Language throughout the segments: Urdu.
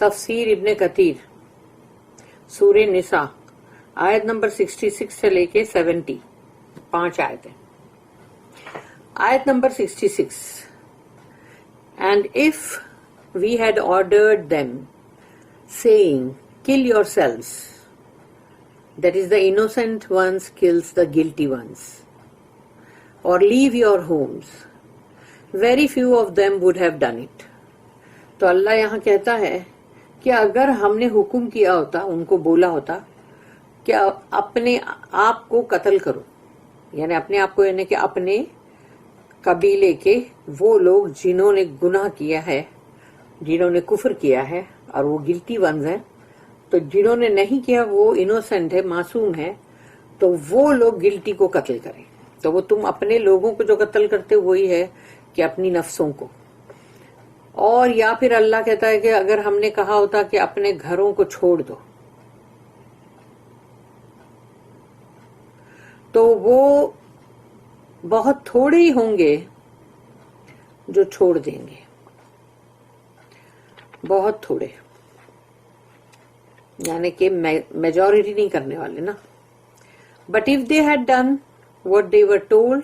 تفسیر ابن کثیر سورہ نساء آیت نمبر 66 سے لے کے 70 5 آیتیں. آیت number 66. And if we had ordered them, saying, kill yourselves, that is the innocent ones kills the guilty ones, or leave your homes, very few of them would have done it. تو اللہ یہاں کہتا ہے کہ اگر ہم نے حکم کیا ہوتا، ان کو بولا ہوتا کہ اپنے آپ کو قتل کرو، یعنی اپنے آپ کو، یعنی کہ اپنے قبیلے کے وہ لوگ جنہوں نے گناہ کیا ہے، جنہوں نے کفر کیا ہے، اور وہ گلٹی ونز ہیں، تو جنہوں نے نہیں کیا وہ انوسنٹ ہے، معصوم ہے، تو وہ لوگ گلٹی کو قتل کریں. تو وہ تم اپنے لوگوں کو جو قتل کرتے وہی ہے کہ اپنی نفسوں کو. اور یا پھر اللہ کہتا ہے کہ اگر ہم نے کہا ہوتا کہ اپنے گھروں کو چھوڑ دو، تو وہ بہت تھوڑے ہی ہوں گے جو چھوڑ دیں گے، بہت تھوڑے، یعنی کہ میجورٹی نہیں کرنے والے نا. But if they had done what they were told,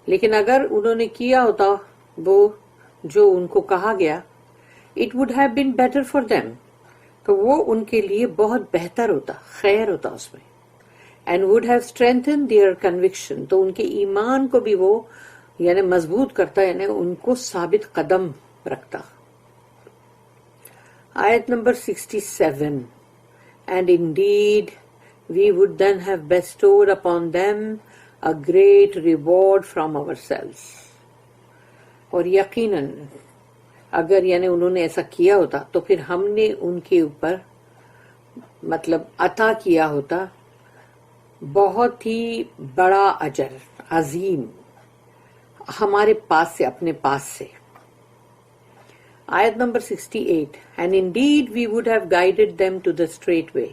لیکن اگر انہوں نے کیا ہوتا وہ جو ان کو کہا گیا، it would have been better for them, تو وہ ان کے لیے بہت بہتر ہوتا، خیر ہوتا اس میں. And would have strengthened their conviction, تو ان کے ایمان کو بھی وہ یعنی مضبوط کرتا، یعنی ان کو ثابت قدم رکھتا. آیت number 67. And indeed we would then have bestowed upon them a great reward from ourselves. اور یقیناً اگر یعنی انہوں نے ایسا کیا ہوتا تو پھر ہم نے ان کے اوپر مطلب عطا کیا ہوتا بہت ہی بڑا اجر عظیم ہمارے پاس سے، اپنے پاس سے. آیت number 68. And indeed we would have guided them to the straight way.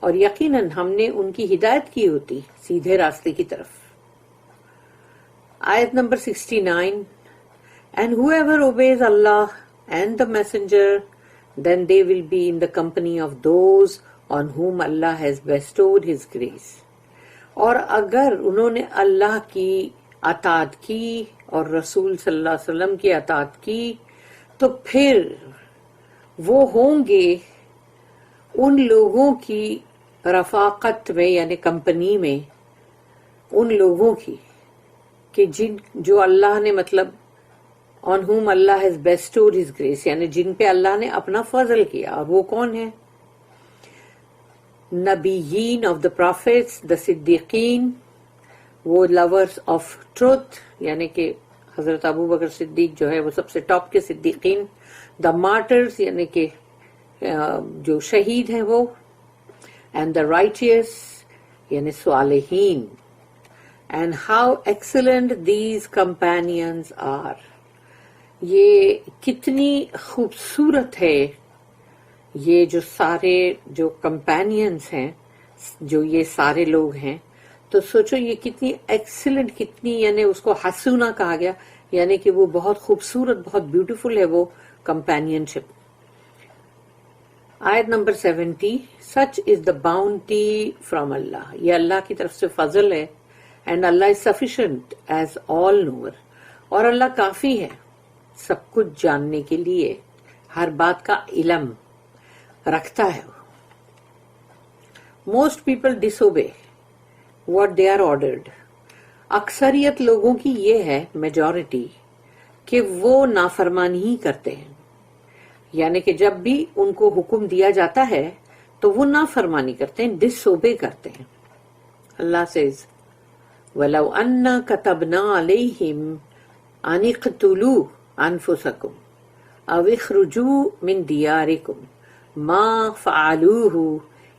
اور یقیناً ہم نے ان کی ہدایت کی ہوتی سیدھے راستے کی طرف. آیت number 69. And whoever obeys Allah and the messenger, then they will be in the company of those on whom Allah has bestowed his grace. اور اگر انہوں نے اللہ کی اطاعت کی اور رسول صلی اللہ علیہ وسلم کی اطاعت کی تو پھر وہ ہوں گے ان لوگوں کی رفاقت میں، یعنی کمپنی میں، ان لوگوں کی کہ جو اللہ نے مطلب on whom Allah has bestowed his grace، یعنی جن پہ اللہ نے اپنا فضل کیا. اور وہ کون ہے؟ نبیین of the prophets، the صدیقین، وہ lovers of truth، یعنی کہ حضرت ابو بکر صدیق جو ہے وہ سب سے ٹاپ کے صدیقین. the martyrs، یعنی کہ جو شہید ہیں وہ. and the righteous، یعنی صالحین. and how excellent these companions are، یہ کتنی خوبصورت ہے یہ جو سارے جو کمپینینز ہیں، جو یہ سارے لوگ ہیں. تو سوچو یہ کتنی ایکسیلنٹ، کتنی یعنی اس کو حسونہ کہا گیا، یعنی کہ وہ بہت خوبصورت، بہت بیوٹیفل ہے وہ کمپینین شپ. آیت number 70. Such is the bounty from اللہ، یہ اللہ کی طرف سے فضل ہے. اینڈ اللہ is sufficient as all knower, اور اللہ کافی ہے سب کچھ جاننے کے لیے، ہر بات کا علم رکھتا ہے. Most people disobey what they are ordered, اکثریت لوگوں کی یہ ہے، میجورٹی، کہ وہ نافرمانی ہی کرتے ہیں، یعنی کہ جب بھی ان کو حکم دیا جاتا ہے تو وہ نافرمانی کرتے ہیں، ڈس اوبے کرتے ہیں. اللہ says وَلَوْ أَنَّا كَتَبْنَا عَلَيْهِمْ أَنِ اقْتُلُوا أَنفُسَكُمْ أَوْ اخْرُجُوا مِنْ دِيَارِكُمْ مَا فَعَلُوهُ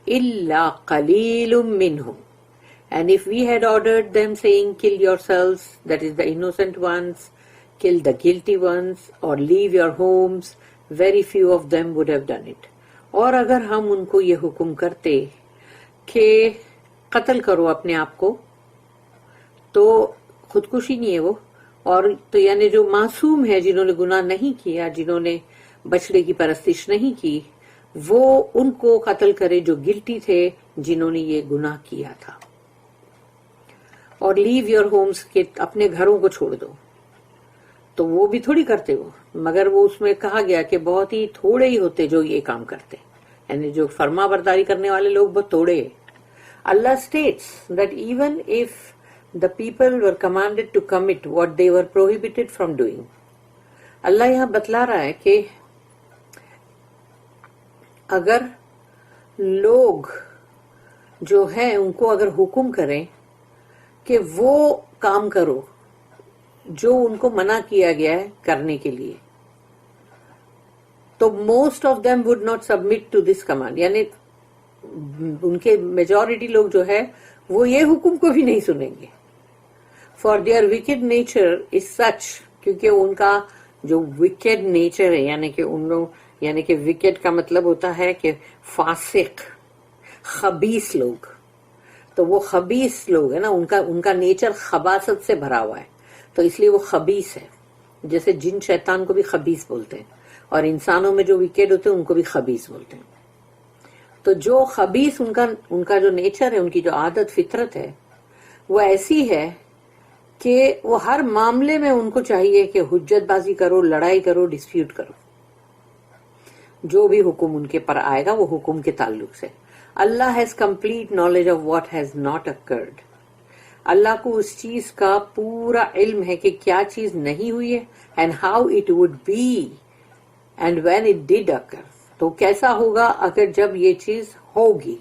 إِلَّا قَلِيلٌ مِّنْهُمْ. And if we had ordered them saying, kill yourselves, that is the innocent ones, kill the guilty ones, or leave your homes, very few of them would have done it. اور اگر ہم ان کو یہ حکم کرتے کہ قتل کرو اپنے آپ کو، تو خودکشی نہیں ہے وہ، اور تو یعنی جو معصوم ہے، جنہوں نے گناہ نہیں کیا، جنہوں نے بچڑے کی پرستش نہیں کی، وہ ان کو قتل کرے جو گلٹی تھے، جنہوں نے یہ گناہ کیا تھا. اور لیو یور ہومز، کہ اپنے گھروں کو چھوڑ دو. تو وہ بھی تھوڑی کرتے ہو، مگر وہ اس میں کہا گیا کہ بہت ہی تھوڑے ہی ہوتے جو یہ کام کرتے، یعنی جو فرما برداری کرنے والے لوگ بہت تھوڑے ہیں. Allah states that even if the people were commanded to commit what they were prohibited from doing. اللہ یہاں بتلا رہا ہے کہ اگر لوگ جو ہیں ان کو اگر حکم کریں کہ وہ کام کرو جو ان کو منع کیا گیا ہے کرنے کے لیے، تو most of them would not submit to this command, یعنی ان کے میجورٹی لوگ جو ہے وہ یہ حکم کو بھی نہیں سنیں گے. For their wicked nature is such, کیونکہ ان کا جو وکڈ نیچر ہے، یعنی کہ ان لوگ، یعنی کہ وکڈ کا مطلب ہوتا ہے کہ فاسق، خبیث لوگ. تو وہ خبیث لوگ ہیں نا، ان کا نیچر خباثت سے بھرا ہوا ہے، تو اس لیے وہ خبیث ہے. جیسے جن شیطان کو بھی خبیث بولتے ہیں، اور انسانوں میں جو وکڈ ہوتے ہیں ان کو بھی خبیث بولتے ہیں. تو جو خبیث ان کا جو نیچر ہے، ان کی جو عادت فطرت ہے، وہ ایسی ہے کہ وہ ہر معاملے میں ان کو چاہیے کہ حجت بازی کرو، لڑائی کرو، ڈسپیوٹ کرو. جو بھی حکم ان کے پر آئے گا وہ حکم کے تعلق سے. اللہ has complete knowledge of what has not occurred. اللہ کو اس چیز کا پورا علم ہے کہ کیا چیز نہیں ہوئی ہے، and how it would be and when it did occur, تو کیسا ہوگا اگر جب یہ چیز ہوگی.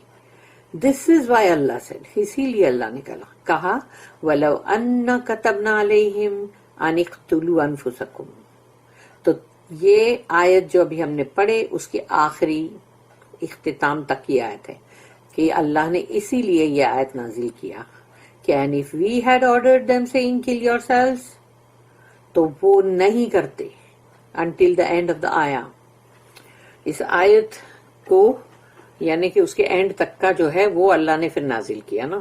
دس از وائی اللہ سے، اسی لیے اللہ نے کہا وَلَوْ أَنَّ كَتَبْنَا عَلَيْهِمْ أَنِ اقْتُلُوا أَنفُسَكُمْ. تو یہ آیت جو ابھی ہم نے پڑھے اس کے آخری اختتام تک یہ آیت ہے کہ اللہ نے اسی لیے یہ آیت نازل کیا کہ and if we had ordered them saying kill yourselves، تو وہ نہیں کرتے until the end of the ayah. اس آیت کو یعنی کہ اس کے اینڈ تک کا جو ہے وہ اللہ نے پھر نازل کیا نا.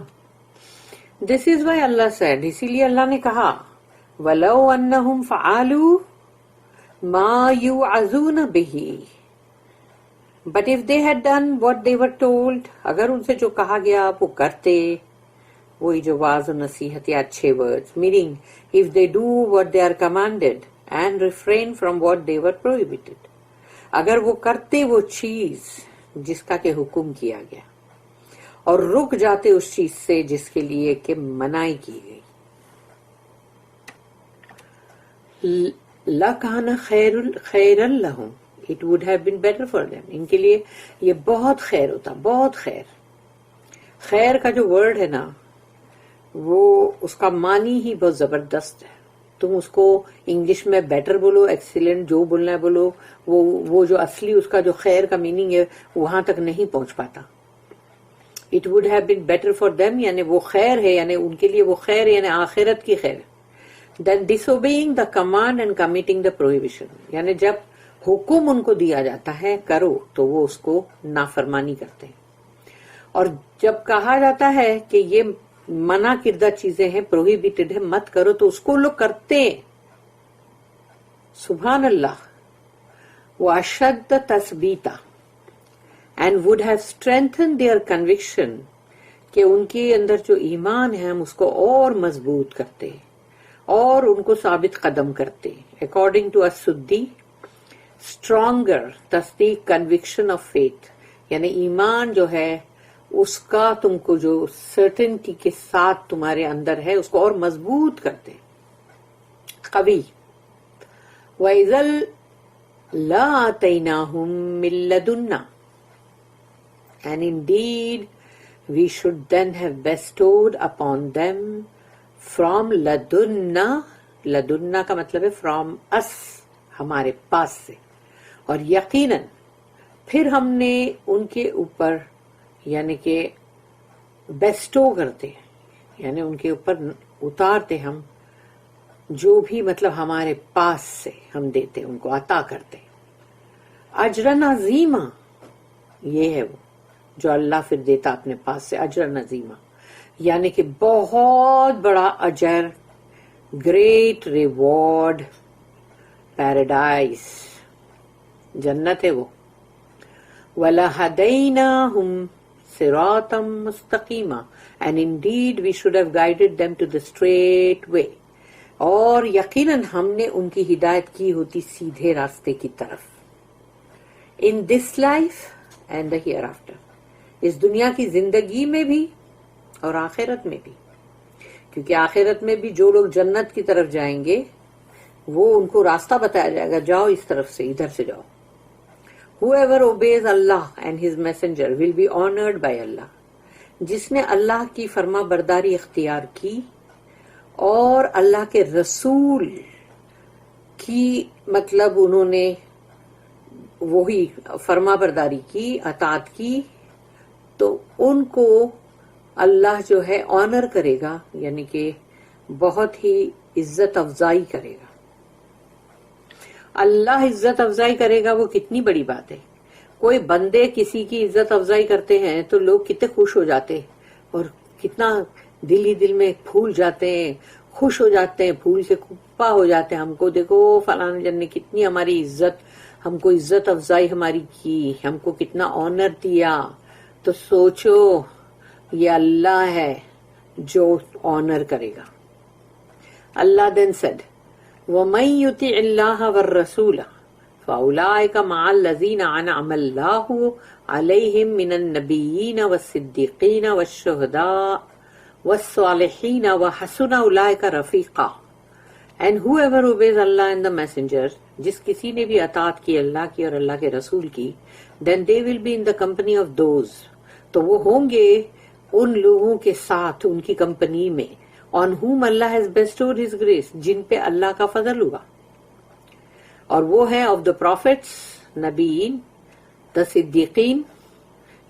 دس از وائی اللہ said، اسی لیے اللہ نے کہا وَلَوْ أَنَّهُمْ فَعَالُوا مَا يُوعَظُونَ بِهِ، but if they had done what they were told، اگر ان سے جو کہا گیا وہ کرتے، وہی جو واعظ و نصیحت یا اچھے words, meaning if they do what they are commanded and refrain from what they were prohibited، اگر وہ کرتے وہ چیز جس کا کہ حکم کیا گیا اور رک جاتے اس چیز سے جس کے لیے کہ منائی کی گئی. لَكَانَ خَيْرًا لَهُمْ، it would have been better for them، ان کے لیے یہ بہت خیر ہوتا، بہت خیر. خیر کا جو ورڈ ہے نا وہ اس کا معنی ہی بہت زبردست ہے. تم اس کو انگلش میں بیٹر بولو، ایکسیلنٹ، جو بولنا ہے بولو، وہ جو اصلی اس کا جو خیر کا میننگ ہے وہاں تک نہیں پہنچ پاتا. It would have been better for them, یعنی وہ خیر ہے، یعنی ان کے لیے وہ خیر یعنی آخرت کی خیر. دین disobeying the command and committing the prohibition, یعنی جب حکم ان کو دیا جاتا ہے کرو تو وہ اس کو نافرمانی کرتے ہیں، اور جب کہا جاتا ہے کہ یہ منع کردہ چیزیں ہیں، پروہیبیٹڈ ہے، مت کرو، تو اس کو لوگ کرتے ہیں. سبحان اللہ. وَأَشَدَّ تَثْبِيتًا and would have strengthened their conviction، کہ ان کے اندر جو ایمان ہے ہم اس کو اور مضبوط کرتے اور ان کو ثابت قدم کرتے. according to السدی stronger تصدیق conviction of faith، یعنی ایمان جو ہے اس کا تم کو جو سرٹنٹی کے ساتھ تمہارے اندر ہے اس کو اور مضبوط کرتے، قوی. وَإِذَا لَآتَيْنَاهُم مِّن لَّدُنَّا، and indeed we should then have bestowed upon them from لدنا. لدنا کا مطلب ہے from us، ہمارے پاس سے. اور یقیناً پھر ہم نے ان کے اوپر یعنی کہ بیسٹو کرتے، یعنی ان کے اوپر اتارتے ہم جو بھی مطلب ہمارے پاس سے ہم دیتے، ان کو عطا کرتے. اجرن عظیمہ، یہ ہے وہ جو اللہ پھر دیتا اپنے پاس سے، اجرن عظیمہ، یعنی کہ بہت بڑا اجر، گریٹ ریوارڈ، پیراڈائز. جنت ہے وہ. وَلَهَدَيْنَاهُمْ صِرَاطًا مُسْتَقِيمًا, and indeed we should have guided them to the straight way. اور یقیناً ہم نے ان کی ہدایت کی ہوتی سیدھے راستے کی طرف. In this life and the hereafter, اس دنیا کی زندگی میں بھی اور آخرت میں بھی, کیونکہ آخرت میں بھی جو لوگ جنت کی طرف جائیں گے وہ ان کو راستہ بتایا جائے گا, جاؤ اس طرف سے, ادھر سے جاؤ. Whoever obeys Allah and His messenger will be honored by Allah. جس نے اللہ کی فرما برداری اختیار کی اور اللہ کے رسول کی مطلب انہوں نے وہی فرما برداری کی, اطاعت کی, تو ان کو اللہ جو ہے آنر کرے گا, یعنی کہ بہت ہی عزت افزائی کرے گا. اللہ عزت افزائی کرے گا, وہ کتنی بڑی بات ہے. کوئی بندے کسی کی عزت افزائی کرتے ہیں تو لوگ کتنے خوش ہو جاتے اور کتنا دل ہی دل میں پھول جاتے ہیں, خوش ہو جاتے ہیں, پھول سے کپا ہو جاتے ہیں. ہم کو دیکھو فلاں جن نے کتنی ہماری عزت, ہم کو عزت افزائی ہماری کی, ہم کو کتنا آنر دیا. تو سوچو یہ اللہ ہے جو آنر کرے گا. اللہ then said, وَمَن يُطِعِ اللَّهَ وَالرَّسُولَ فَأُولَٰئِكَ مَعَ الَّذِينَ أَنْعَمَ اللَّهُ عَلَيْهِم مِّنَ النَّبِيِّينَ وَالصِّدِّيقِينَ وَالشُّهَدَاءِ وَالصَّالِحِينَ وَحَسُنَ أُولَٰئِكَ رَفِيقًا. And whoever obeys Allah and the messenger, جس کسی نے بھی اطاعت کی اللہ کی اور اللہ کے رسول کی, then they will be in the company of those, تو وہ ہوں گے ان لوگوں کے ساتھ, ان کی کمپنی میں, on whom Allah has bestowed His grace, جن پہ اللہ کا فضل ہوا. اور وہ ہے of the prophets, نبیین, the صدیقین,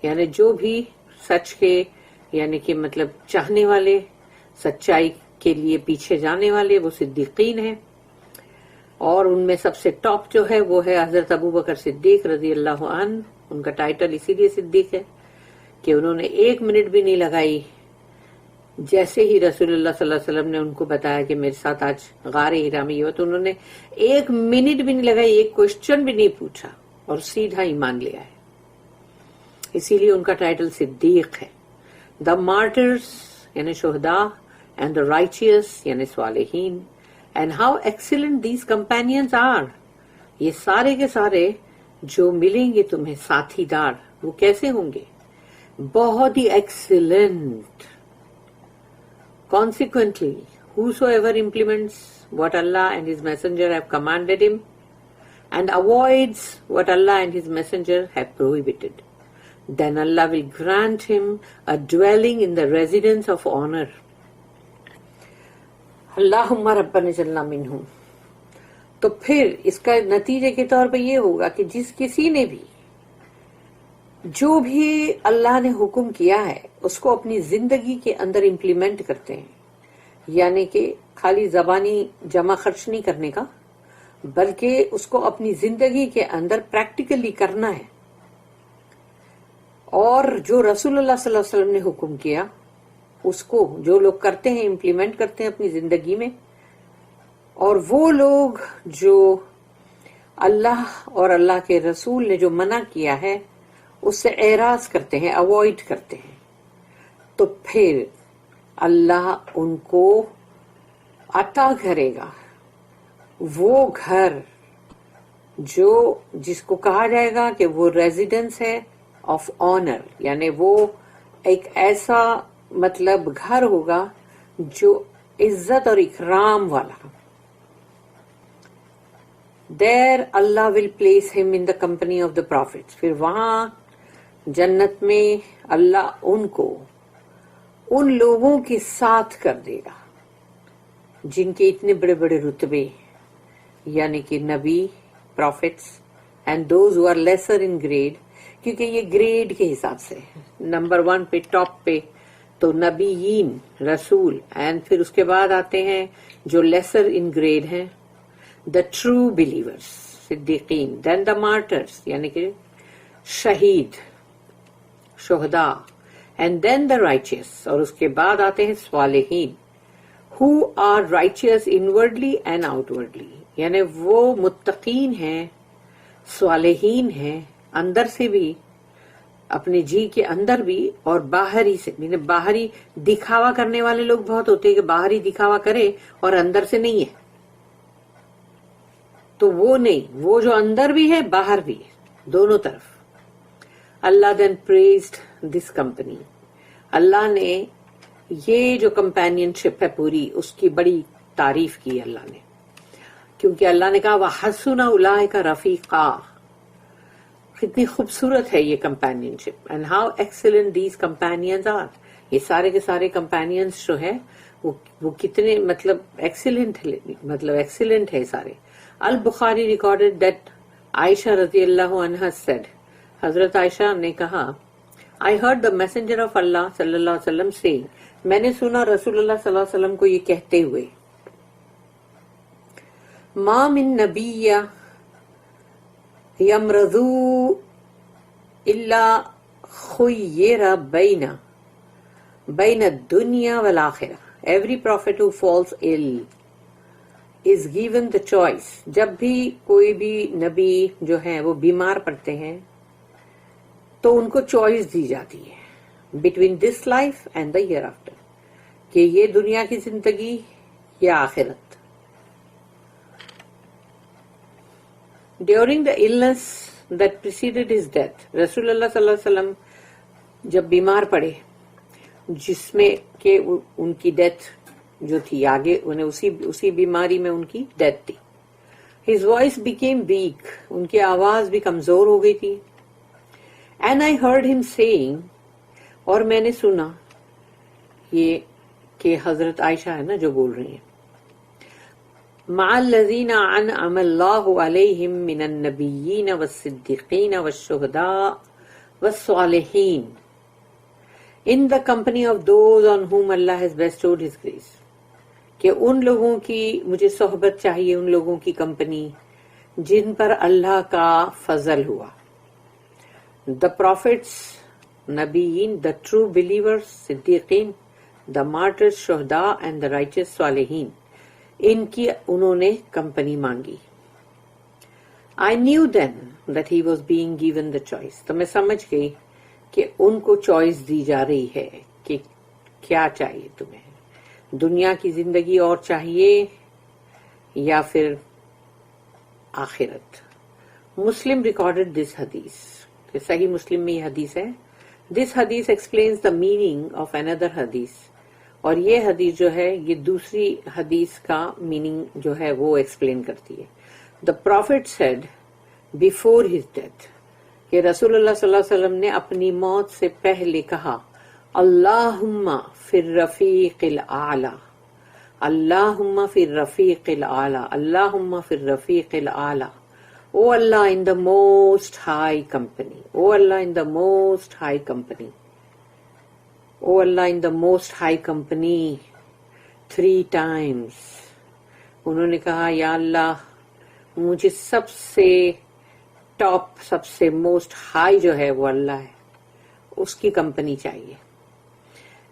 یعنی جو بھی سچ کے یعنی کہ مطلب چاہنے والے, سچائی کے لیے پیچھے جانے والے, وہ صدیقین ہیں. اور ان میں سب سے ٹاپ جو ہے وہ ہے حضرت ابو بکر صدیق رضی اللہ عنہ. ان کا ٹائٹل اسی لیے صدیق ہے کہ انہوں نے 1 منٹ بھی نہیں لگائی. جیسے ہی رسول اللہ صلی اللہ علیہ وسلم نے ان کو بتایا کہ میرے ساتھ آج غار ہرا میں یہ ہو, تو انہوں نے 1 منٹ بھی نہیں لگائی, ایک کوشچن بھی نہیں پوچھا اور سیدھا ایمان لے آئے. اسی لیے ان کا ٹائٹل صدیق ہے. دا مارٹرز یعنی شہداء, اینڈ دا رائچیس یعنی صالحین. And how excellent these companions are, یہ سارے کے سارے جو ملیں گے تمہیں ساتھی دار, وہ کیسے ہوں گے؟ بہت ہی excellent. Consequently, whosoever implements what Allah and His Messenger have commanded him and avoids what Allah and His Messenger have prohibited, then Allah will grant him a dwelling in the residence of honor. Allahumma rabbana jalla minhum. تو پھر اس کا نتیجے کے طور پہ یہ ہوگا کہ جس کسی نے بھی جو بھی اللہ نے حکم کیا ہے اس کو اپنی زندگی کے اندر امپلیمنٹ کرتے ہیں, یعنی کہ خالی زبانی جمع خرچ نہیں کرنے کا, بلکہ اس کو اپنی زندگی کے اندر پریکٹیکلی کرنا ہے. اور جو رسول اللہ صلی اللہ علیہ وسلم نے حکم کیا اس کو جو لوگ کرتے ہیں, امپلیمنٹ کرتے ہیں اپنی زندگی میں, اور وہ لوگ جو اللہ اور اللہ کے رسول نے جو منع کیا ہے اس سے اعراض کرتے ہیں, اوائڈ کرتے ہیں, تو پھر اللہ ان کو عطا کرے گا وہ گھر جو جس کو کہا جائے گا کہ وہ ریزیڈنس ہے آف آنر, یعنی وہ ایک ایسا مطلب گھر ہوگا جو عزت اور اکرام والا. There Allah will place him in the company of the prophets. پھر وہاں جنت میں اللہ ان کو ان لوگوں کے ساتھ کر دے گا جن کے اتنے بڑے بڑے رتبے, یعنی کہ نبی, prophets, and those who are lesser in grade, کیونکہ یہ گریڈ کے حساب سے نمبر 1 پہ ٹاپ پہ تو نبیین, رسول, اینڈ پھر اس کے بعد آتے ہیں جو لیسر ان گریڈ ہیں, دا ٹرو بلیورس, صدیقین, دین دا مارٹرس یعنی کہ شہید, شہداء, اینڈ دین دا رائچیس, اور اس کے بعد آتے ہیں صالحین, who are righteous inwardly and outwardly, یعنی وہ متقین ہیں صالحین ہیں اندر سے بھی, اپنے جی کے اندر بھی اور باہری سے, یعنی باہری دکھاوا کرنے والے لوگ بہت ہوتے ہیں کہ باہری دکھاوا کرے اور اندر سے نہیں ہے, تو وہ نہیں, وہ جو اندر بھی ہے باہر بھی ہے, دونوں طرف. اللہ دین پریزڈ دس کمپنی, اللہ نے یہ جو کمپینین شپ ہے پوری, اس کی بڑی تعریف کی اللہ نے, کیونکہ اللہ نے کہا وَحَسُنَ أُولَٰئِكَ رَفِيقًا, کتنی خوبصورت ہے یہ companionship, and how excellent these companions are, یہ سارے کے سارے کمپینینز جو ہے وہ کتنے مطلب ایکسلنٹ ہے سارے. البخاری ریکارڈڈ دیٹ عائشہ رضی اللہ عنہا said, حضرت عائشہ نے کہا, I heard the messenger of Allah صلی اللہ علیہ وسلم saying, میں نے سنا رسول اللہ صلی اللہ علیہ وسلم کو یہ کہتے ہوئے, ما من نبی یمرضو الا خیر بین الدنیا والآخرہ, every prophet who falls ill is given the choice. جب بھی کوئی بھی نبی جو ہے وہ بیمار پڑتے ہیں تو ان کو چوائس دی جاتی ہے between this life and the hereafter, کہ یہ دنیا کی زندگی یا آخرت. During the illness that preceded his death, رسول اللہ صلی اللہ علیہ وسلم جب بیمار پڑے, جس میں کہ ان کی ڈیتھ جو تھی آگے, انہیں اسی بیماری میں ان کی ڈیتھ تھی. His voice became weak, ان کی آواز بھی کمزور ہو گئی تھی. And I heard him saying, اور میں نے سنا, یہ کہ حضرت عائشہ ہے نا جو بول رہی ہیں, مع الذین انعم اللہ علیہم من النبیین والصدیقین والشہداء والصالحین, in the company of those on whom Allah has bestowed his grace, کہ ان لوگوں کی مجھے صحبت چاہیے, ان لوگوں کی کمپنی جن پر اللہ کا فضل ہوا. The prophets, نبیین, the true believers, صدیقین, the martyrs, شہداء and the righteous صالحین, ان کی انہوں نے کمپنی مانگی. I knew then that he was being given the choice, تو میں سمجھ گئی کہ ان کو چوائس دی جا رہی ہے کہ کیا چاہیے تمہیں, دنیا کی زندگی اور چاہیے یا پھر آخرت. مسلم ریکارڈڈ دس حدیث, صحیح مسلم میں یہ حدیث ہے. دس حدیث ایکسپلینز دا میننگ آف اندر حدیث, اور یہ حدیث جو ہے یہ دوسری حدیث کا میننگ جو ہے وہ ایکسپلین کرتی ہے. The prophet said before his death, کہ رسول اللہ صلی اللہ علیہ وسلم نے اپنی موت سے پہلے کہا, اللہم فی الرفیق الاعلی, اللہم فی الرفیق الاعلی, اللہم فی الرفیق الاعلی. O Allah in the most high company, O Allah in the most high company, O Allah in the most high company, 3 times. انہوں نے کہا, یا اللہ مجھے سب سے ٹاپ, سب سے موسٹ ہائی جو ہے وہ اللہ ہے, اس کی کمپنی چاہیے.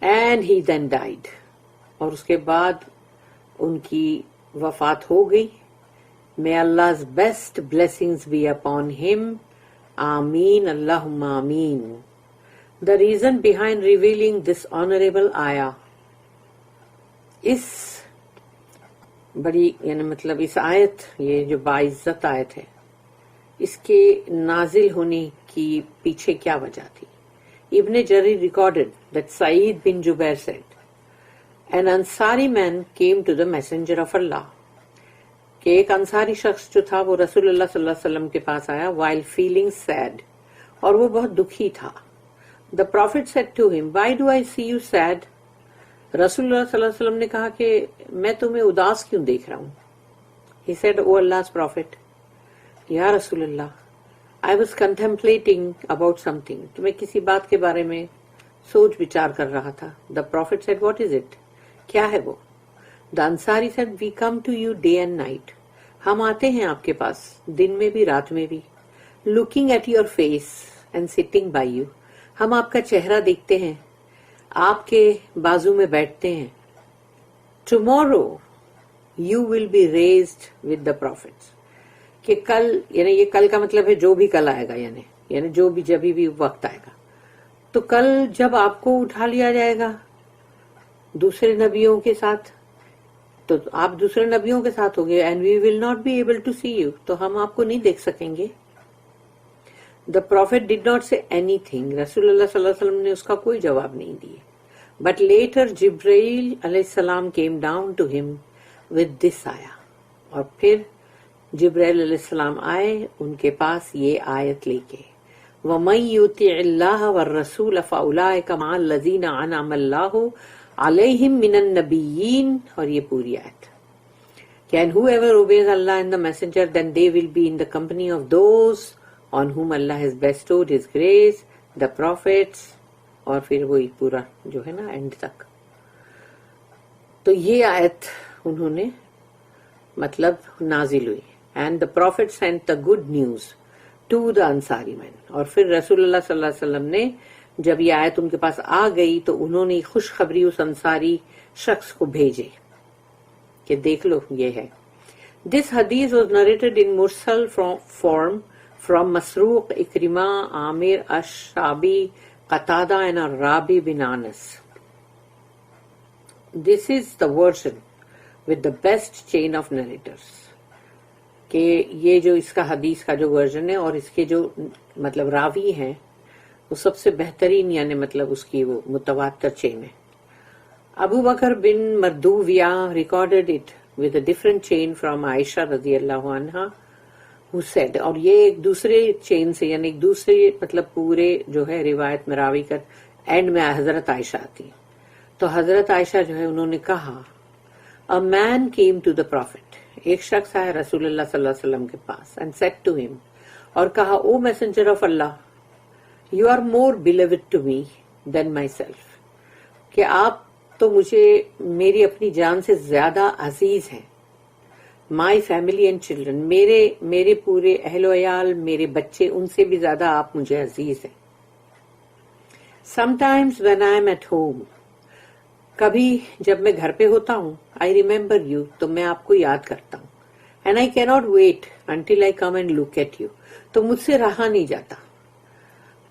اینڈ ہی دین ڈائیڈ, اور اس کے بعد ان کی وفات ہو گئی. May Allah's best blessings be upon him. Ameen, Allahumma ameen. The reason behind revealing this honorable ayah, اس بڑی یعنی مطلب اس آیت, یہ جو باعزت آیت ہے, اس کے نازل ہونے کی پیچھے کیا وجہ تھی. ابن جریر recorded that Sa'id bin Jubair said, an Ansari man came to the messenger of Allah, کہ ایک انصاری شخص جو تھا وہ رسول اللہ صلی اللہ علیہ وسلم کے پاس آیا, while feeling sad, اور وہ بہت دکھی تھا. The Prophet said to him, why do I see you sad? رسول اللہ صلی اللہ علیہ وسلم نے کہا کہ میں تمہیں اداس کیوں دیکھ رہا ہوں. He said, O Allah's Prophet, یا رسول اللہ, I was contemplating about something, تو میں کسی بات کے بارے میں سوچ بچار کر رہا تھا. The Prophet said, what is it? کیا ہے وہ؟ The Ansari said, we come to you day and night. ہم آتے ہیں آپ کے پاس دن میں بھی رات میں بھی. Looking at your face and sitting by you. ہم آپ کا چہرہ دیکھتے ہیں, آپ کے بازو میں بیٹھتے ہیں. Tomorrow you will be raised with the prophets. کہ کل، یعنی یہ کل کا مطلب ہے جو بھی کل آئے گا، یعنی جو بھی جب بھی وقت آئے گا، تو کل جب آپ کو اٹھا لیا جائے گا دوسرے نبیوں کے ساتھ، تو آپ دوسرے نبیوں کے ساتھ ہوگے، and we will not be able to see you, تو ہم آپ کو نہیں دیکھ سکیں گے. The prophet did not say anything, رسول اللہ صلی اللہ علیہ وسلم نے اس کا کوئی جواب نہیں دیے. بٹ لیٹر جبرائیل علیہ السلام came down to him with this آیا، اور پھر جبرائیل علیہ السلام آئے ان کے پاس یہ آیت لے کے، وَمَن يُطِعِ اللَّهَ وَالرَّسُولَ فَأُولَٰئِكَ مَعَ الَّذِينَ أَنْعَمَ اللَّهُ عَلَيْهِم مِّنَ النَّبِيِّينَ، اور یہ پوری آیت کہ and whoever obeys Allah and the messenger, then they will be in the company of those on whom Allah has bestowed his grace, the prophets، اور پھر وہی پورا جو ہے نا اینڈ تک. تو یہ آیت انہوں نے مطلب نازل ہوئی، and the prophet sent the good news to the Ansari men، اور پھر رسول اللہ صلی اللہ علیہ وسلم نے جب یہ آیت ان کے پاس آ گئی تو انہوں نے خوشخبری اس انصاری شخص کو بھیجے کہ دیکھ لو یہ ہے. This hadith was narrated in mursal form from Masruq, Ikrimah, Amir, Ash-Shabi, Qatada and Rabi bin Anas. This is the version with the best chain of narrators. کہ یہ جو اس کا حدیث کا جو ورژن ہے اور اس کے جو مطلب راوی ہیں وہ سب سے بہترین، یعنی مطلب اس کی وہ متواتر چین ہے. Abu Bakr bin Marduyah recorded it with a different chain from Aisha رضی اللہ عنہا who said، اور یہ ایک دوسرے چین سے، یعنی ایک دوسرے مطلب پورے جو ہے روایت میں راوی کر اینڈ میں حضرت عائشہ آتی. تو حضرت عائشہ جو ہے انہوں نے کہا a man came to the prophet، ایک شخص آیا رسول اللہ صلی اللہ علیہ وسلم کے پاس، and said to him، اور کہا او messenger of Allah، you are more beloved to me than myself، کہ آپ تو مجھے میری اپنی جان سے زیادہ عزیز ہیں. my family and children، میرے پورے اہل و عیال، میرے بچے، ان سے بھی زیادہ آپ مجھے عزیز ہیں. sometimes when I am at home، کبھی جب میں گھر پہ ہوتا ہوں، I remember you، تو میں آپ کو یاد کرتا ہوں. and I cannot wait until I come and look at you، تو مجھ سے رہا نہیں جاتا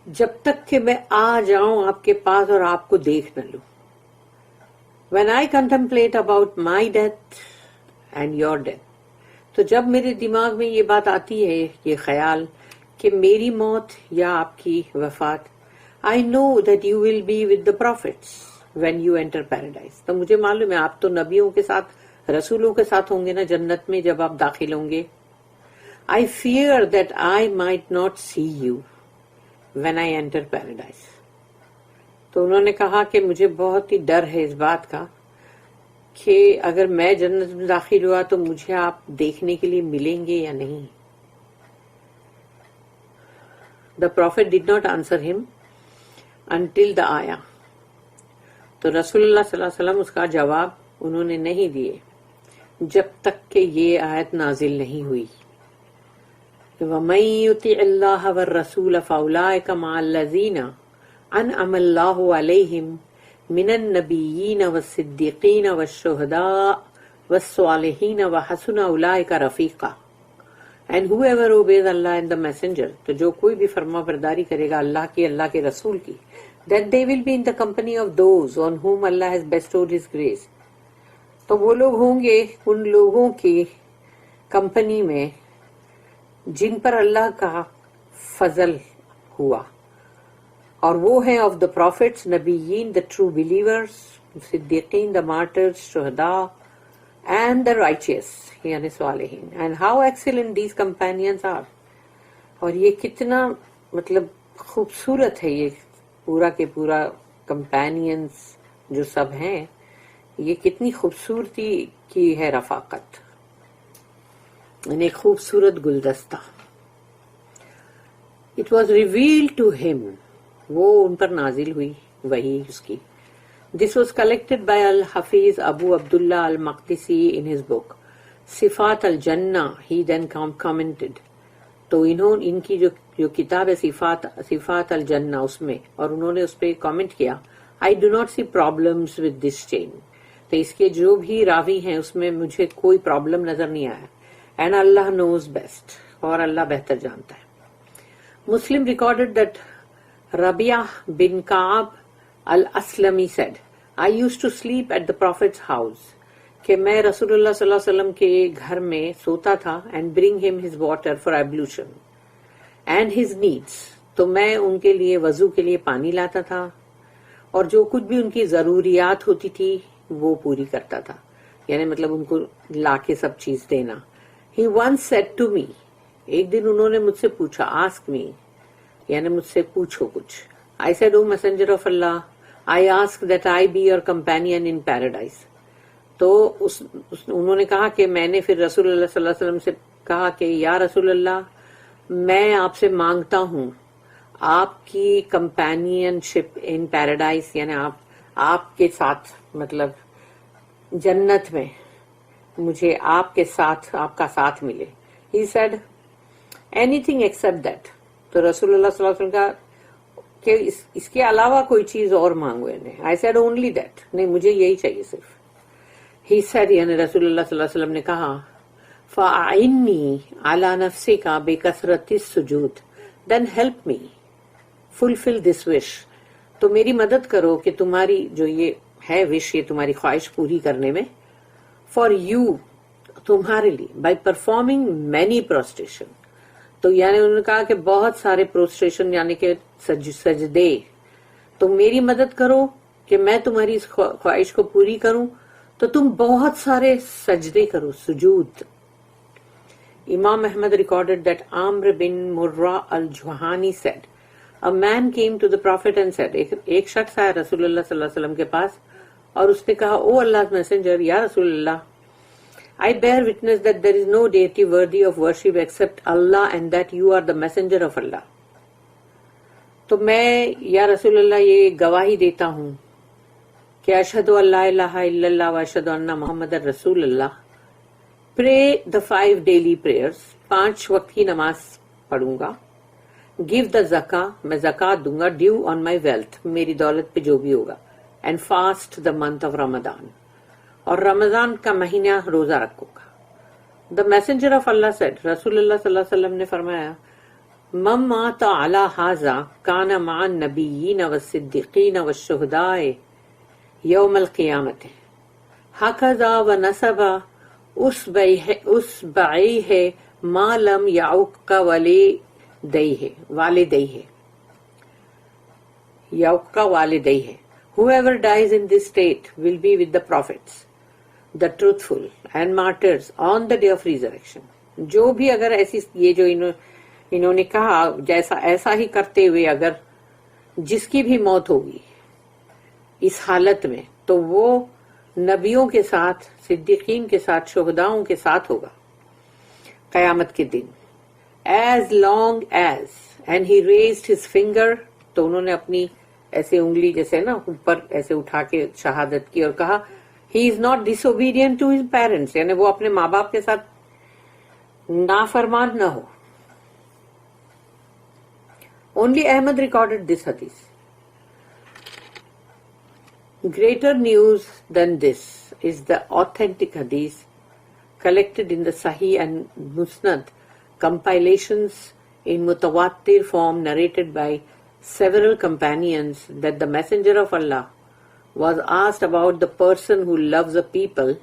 جب تک کہ میں آ جاؤں آپ کے پاس اور آپ کو دیکھ نہ لوں. when I contemplate about my death and your death، تو جب میرے دماغ میں یہ بات آتی ہے، یہ خیال کہ میری موت یا آپ کی وفات، I know that you will be with the prophets when you enter paradise، تو مجھے معلوم ہے آپ تو نبیوں کے ساتھ، رسولوں کے ساتھ ہوں گے نا جنت میں جب آپ داخل ہوں گے. I fear that I might not see you when I enter paradise، تو انہوں نے کہا کہ مجھے بہت ہی ڈر ہے اس بات کا کہ اگر میں جنت میں داخل ہوا تو مجھے آپ دیکھنے کے لیے ملیں گے یا نہیں. The prophet did not answer him until the ayah، تو رسول اللہ صلی اللہ علیہ وسلم اس کا جواب انہوں نے نہیں دیے جب تک کہ یہ آیت نازل نہیں ہوئی. وَمَن يُطِعِ اللَّهَ وَالرَّسُولَ فَأُولَٰئِكَ مَعَ الَّذِينَ أَنْعَمَ اللَّهُ عَلَيْهِمْ مِنَ النَّبِيِّينَ وَالصِّدِّيقِينَ وَالشُّهَدَاءِ وَالصَّالِحِينَ وَحَسُنَ أُولَٰئِكَ رَفِيقًا. And whoever obeys Allah and the messenger، تو جو کوئی بھی فرما برداری کرے گا اللہ کی، اللہ کے رسول کی، that they will be in the company of those on whom Allah has bestowed his grace، تو وہ لوگ ہوں گے ان لوگوں کی کمپنی میں جن پر اللہ کا فضل ہوا، اور وہ ہیں of the prophets، نبیین، the true believers، صدیقین، the martyrs، شہداء and the righteous یعنی صالحین. and how excellent these companions are، اور یہ کتنا مطلب خوبصورت ہے یہ پورا کے پورا کمپینینز جو سب ہیں، یہ کتنی خوبصورتی کی ہے رفاقت، یعنی ایک خوبصورت گلدستہ. It was revealed to him، وہ ان پر نازل ہوئی وحی اس کی. This was collected by Al-Hafiz Abu Abdullah Al-Maqdisi in his book Sifat al-Jannah. He then commented، تو ان کی جو کتاب ہے صفات الجنہ، اس میں، اور انہوں نے اس پہ کامنٹ کیا I do not see problems with this chain، تو اس کے جو بھی راوی ہیں اس میں مجھے کوئی پرابلم نظر نہیں آیا. and Allah knows best, اور اللہ بہتر جانتا ہے. Muslim recorded that Rabi'ah bin Ka'ab al-Aslami said, I used to sleep at the Prophet's house, کہ میں رسول اللہ صلی اللہ علیہ وسلم کے گھر میں سوتا تھا, and bring him his water for ablution and his needs, تو میں ان کے لیے وضو کے لیے پانی لاتا تھا اور جو کچھ بھی ان کی ضروریات ہوتی تھی وہ پوری کرتا تھا, یعنی مطلب ان کو لا کے سب چیز دینا. He once said to me, ایک دن انہوں نے مجھ سے پوچھا, ask me, یعنی مجھ سے پوچھو کچھ. I said, O messenger of Allah, I ask that I be your companion in paradise. تو انہوں نے کہا کہ میں نے پھر رسول اللہ صلی اللہ علیہ وسلم سے کہا کہ یا رسول اللہ, میں آپ سے مانگتا ہوں آپ کی کمپینین شپ ان پیراڈائز, یعنی آپ کے ساتھ مطلب جنت میں مجھے آپ کے ساتھ آپ کا ساتھ ملے. He said, anything except that. تو رسول اللہ صلی اللہ علیہ وسلم کا کہ اس کے علاوہ کوئی چیز اور مانگو. I said only that. نہیں, مجھے یہی چاہیے صرف. He said, یعنی رسول اللہ صلی اللہ علیہ وسلم نے کہا, فَأَعِنِّي عَلَى نَفْسِكَ بِكَثْرَةِ السُّجُودِ, then help me fulfill this wish. تو میری مدد کرو کہ تمہاری جو یہ ہے وش, یہ تمہاری خواہش پوری کرنے میں, for you, تمہارے لیے, by performing many prostration. تو یعنی انہوں نے کہا کہ بہت سارے پروسٹریشن یعنی کہ سجدے, تو میری مدد کرو کہ میں تمہاری اس خواہش کو پوری کروں, تو تم بہت سارے سجدے کرو, سجود. Imam Ahmad recorded that Amr bin Murrah al-Juhani said, a man came to the Prophet and said, ایک شخص آیا رسول اللہ صلی اللہ علیہ وسلم کے پاس اور اس نے کہا, او Allah's messenger, یا رسول اللہ, I bear witness that there is no deity worthy of worship except Allah and that you are the messenger of Allah. تو میں یا رسول اللہ یہ گواہی دیتا ہوں کہ اشہد ان لا الہ الا اللہ و اشہد ان محمد رسول اللہ. Pray the 5 daily prayers, 5 وقت کی نماز پڑھوں گا. Give the zakah, میں زکات دوں گا, due on my wealth, میری دولت پہ جو بھی ہوگا. And fast the month of Ramadan, اور رمضان کا مہینہ روزہ رکھوں گا. The messenger of Allah said, رسول اللہ صلی اللہ علیہ وسلم نے فرمایا, من مات علی ھذا کان مع النبیین والصدیقین والشہداء یوم القیامت ھکذا ونسب اصبعیہ ما لم یعق والدیہ. Whoever dies in this state will be with the prophets, the truthful and martyrs on the day of resurrection. جو بھی اگر ایسی یہ جو انہوں نے کہا جیسا ایسا ہی کرتے ہوئے اگر جس کی بھی موت ہوگی اس حالت میں, تو وہ نبیوں کے ساتھ, صدیقین کے ساتھ, شہداؤں کے ساتھ ہوگا قیامت کے دن. As long as, and he raised his finger, تو انہوں نے اپنی ایسے انگلی جیسے نا اوپر ایسے اٹھا کے شہادت کی اور کہا, he is not disobedient to his parents, یعنی وہ اپنے ماں باپ کے ساتھ نافرمان نہ ہو. Only Ahmad recorded this hadith. Greater news than this is the authentic hadith collected in the Sahih and Musnad compilations in mutawatir form narrated by several companions that the Messenger of Allah was asked about the person who loves a people,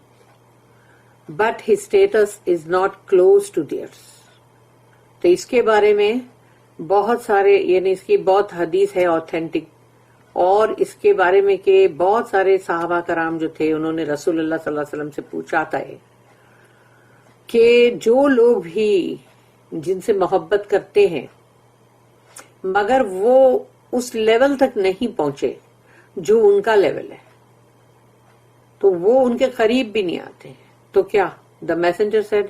but his status is not close to theirs. تو اس کے بارے میں بہت سارے, یعنی اس کی بہت حدیث ہے اوتھینٹک, اور اس کے بارے میں کہ بہت سارے صحابہ کرام جو تھے انہوں نے رسول اللہ صلی اللہ علیہ وسلم سے پوچھا تھا کہ جو لوگ بھی جن سے محبت کرتے ہیں مگر وہ اس لیول تک نہیں پہنچے جو ان کا لیول ہے, تو وہ ان کے قریب بھی نہیں آتے, تو کیا؟ دا میسنجر سیڈ,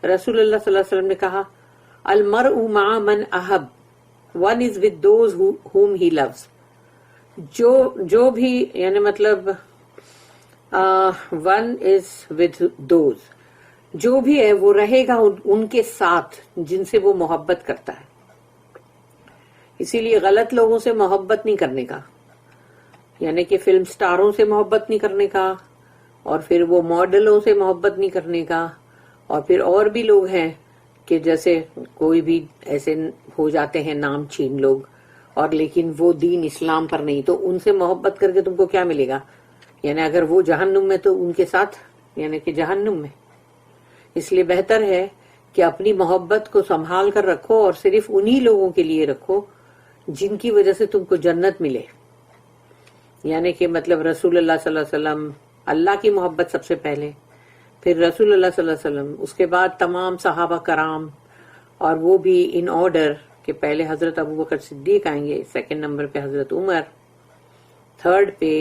رسول اللہ صلی اللہ علیہ وسلم نے کہا, المرء مع من احب, one is with those whom he loves. جو بھی یعنی مطلب one is with those, جو بھی ہے وہ رہے گا ان کے ساتھ جن سے وہ محبت کرتا ہے. اسی لیے غلط لوگوں سے محبت نہیں کرنے کا, یعنی کہ فلم سٹاروں سے محبت نہیں کرنے کا, اور پھر وہ ماڈلوں سے محبت نہیں کرنے کا, اور پھر اور بھی لوگ ہیں کہ جیسے کوئی بھی ایسے ہو جاتے ہیں نام چین لوگ، اور لیکن وہ دین اسلام پر نہیں، تو ان سے محبت کر کے تم کو کیا ملے گا؟ یعنی اگر وہ جہنم میں تو ان کے ساتھ یعنی کہ جہنم میں. اس لیے بہتر ہے کہ اپنی محبت کو سنبھال کر رکھو اور صرف انہی لوگوں کے لیے رکھو جن کی وجہ سے تم کو جنت ملے. یعنی کہ مطلب رسول اللہ صلی اللہ علیہ وسلم، اللہ کی محبت سب سے پہلے، پھر رسول اللہ صلی اللہ علیہ وسلم، اس کے بعد تمام صحابہ کرام، اور وہ بھی ان آرڈر کہ پہلے حضرت ابوبکر صدیق آئیں گے، سیکنڈ نمبر پہ حضرت عمر، تھرڈ پہ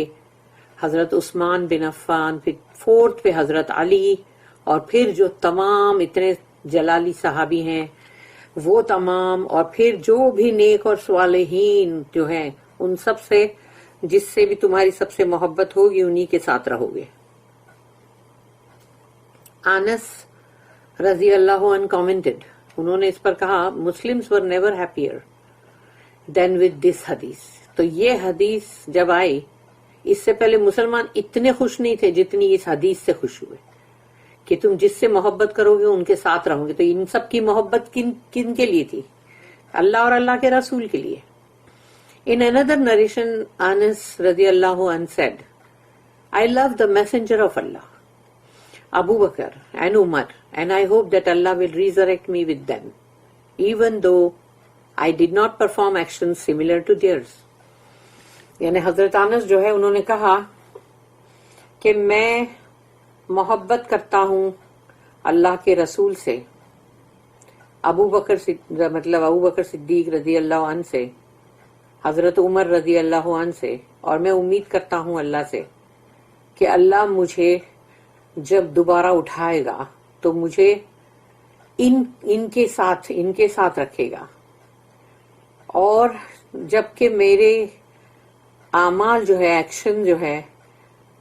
حضرت عثمان بن عفان، پھر فورتھ پہ حضرت علی، اور پھر جو تمام اتنے جلالی صحابی ہیں وہ تمام، اور پھر جو بھی نیک اور صالحین جو ہیں ان سب سے، جس سے بھی تمہاری سب سے محبت ہوگی انہی کے ساتھ رہو گے. انس رضی اللہ عنہ کامنٹڈ، انہوں نے اس پر کہا Muslims were never happier than with this حدیث. تو یہ حدیث جب آئی، اس سے پہلے مسلمان اتنے خوش نہیں تھے جتنی اس حدیث سے خوش ہوئے کہ تم جس سے محبت کرو گے ان کے ساتھ رہو گے. تو ان سب کی محبت کن کے لیے تھی؟ اللہ اور اللہ کے رسول کے لیے. In another narration, Anas radiallahu anh said, I love the messenger of Allah, Abu Bakr and Umar, and I hope that Allah will resurrect me with them, even though I did not perform actions similar to theirs. یعنی حضرت انس جو ہے انہوں نے کہا کہ میں محبت کرتا ہوں اللہ کے رسول سے، ابو بکر صدیق رضی اللہ عنہ سے، حضرت عمر رضی اللہ عنہ سے، اور میں امید کرتا ہوں اللہ سے کہ اللہ مجھے جب دوبارہ اٹھائے گا تو مجھے ان کے ساتھ رکھے گا، اور جبکہ میرے اعمال جو ہے، ایکشن جو ہے،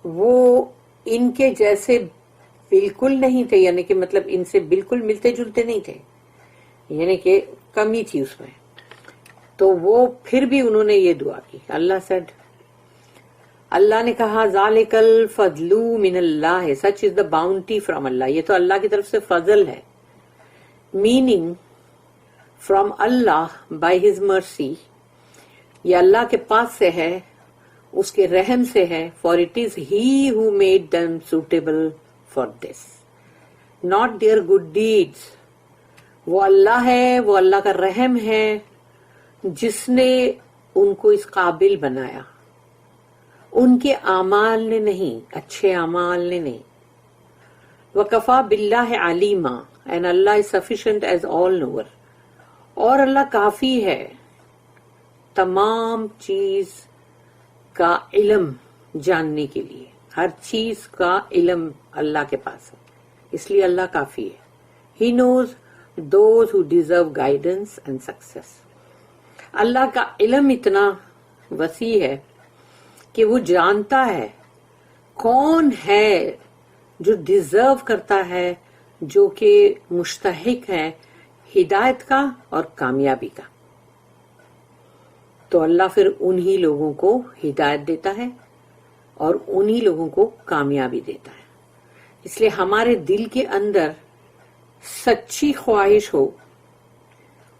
وہ ان کے جیسے بالکل نہیں تھے، یعنی کہ مطلب ان سے بالکل ملتے جلتے نہیں تھے، یعنی کہ کمی تھی اس میں. تو وہ پھر بھی انہوں نے یہ دعا کی. اللہ نے کہا ذالک الفضل من اللہ، سچ از دا باؤنٹی فرام اللہ. یہ تو اللہ کی طرف سے فضل ہے، meaning from Allah by his mercy, یہ اللہ کے پاس سے ہے، اس کے رحم سے ہے. For it is he who made them suitable for this, not their good deeds. وہ اللہ ہے، وہ اللہ کا رحم ہے جس نے ان کو اس قابل بنایا، ان کے اعمال نے نہیں، اچھے اعمال نے نہیں. وَكَفَى بِاللَّهِ عَلِيمًا and Allah is sufficient as all knower. اور اللہ کافی ہے تمام چیز کا علم جاننے کے لیے، ہر چیز کا علم اللہ کے پاس ہے، اس لیے اللہ کافی ہے. He knows those who deserve guidance and success. اللہ کا علم اتنا وسیع ہے کہ وہ جانتا ہے کون ہے جو ڈیزرو کرتا ہے، جو کہ مستحق ہے ہدایت کا اور کامیابی کا. تو اللہ پھر انہی لوگوں کو ہدایت دیتا ہے اور انہی لوگوں کو کامیابی دیتا ہے. اس لیے ہمارے دل کے اندر سچی خواہش ہو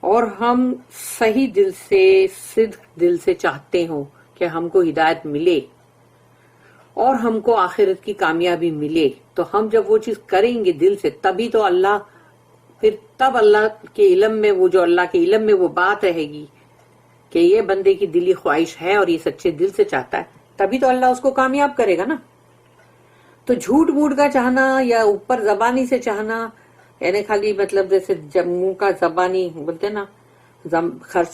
اور ہم صحیح دل سے، صدق دل سے چاہتے ہوں کہ ہم کو ہدایت ملے اور ہم کو آخرت کی کامیابی ملے، تو ہم جب وہ چیز کریں گے دل سے، تب اللہ کے علم میں، وہ جو اللہ کے علم میں وہ بات رہے گی کہ یہ بندے کی دلی خواہش ہے اور یہ سچے دل سے چاہتا ہے، تبھی تو اللہ اس کو کامیاب کرے گا نا. تو جھوٹ موٹ کا چاہنا یا اوپر زبانی سے چاہنا، یعنی خالی مطلب جیسے جب منہ کا زبانی بولتے نا،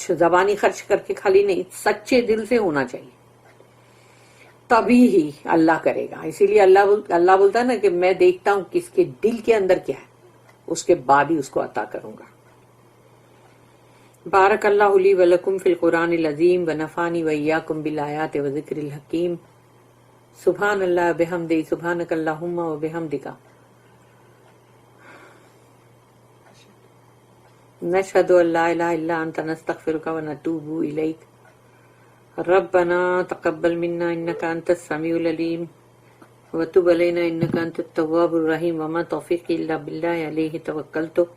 زبانی خرچ کر کے خالی نہیں، سچے دل سے ہونا چاہیے، تبھی ہی اللہ کرے گا. اسی لیے اللہ بولتا ہے نا کہ میں دیکھتا ہوں کس کے دل کے اندر کیا ہے، اس کے بعد ہی اس کو عطا کروں گا. بارک اللہ لی ولکم فی القرآن العظیم ونفعنی وإیاکم بالآیات وذکر الحکیم. سبحان اللہ بحمدہ، سبحانک اللہم وبحمدک، نشہد ان لا الہ الا انت نستغفرک ونتوب الیک. ربنا تقبل منا انک انت السمیع العلیم وتب علينا إنك أنت التواب الرحيم وما توفيقي إلا بالله عليه توكلت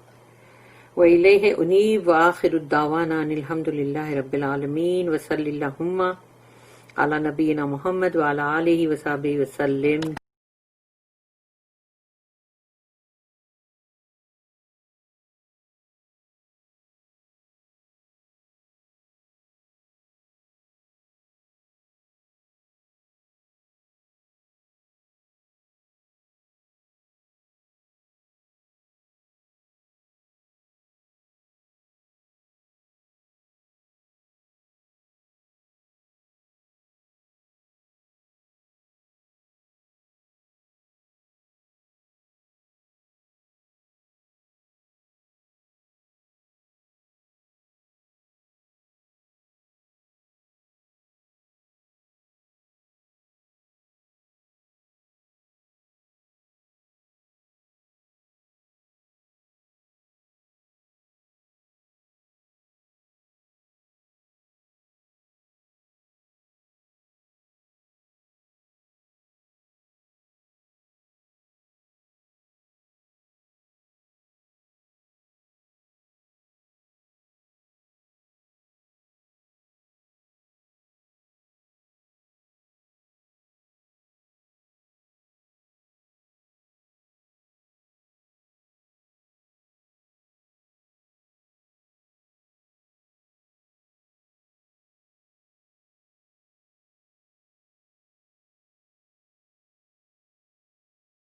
وإليه أنيب وآخر الدعوانا أن الحمد لله رب العالمين وصلى اللهم على نبينا محمد وعلى آله وصحبه وسلم.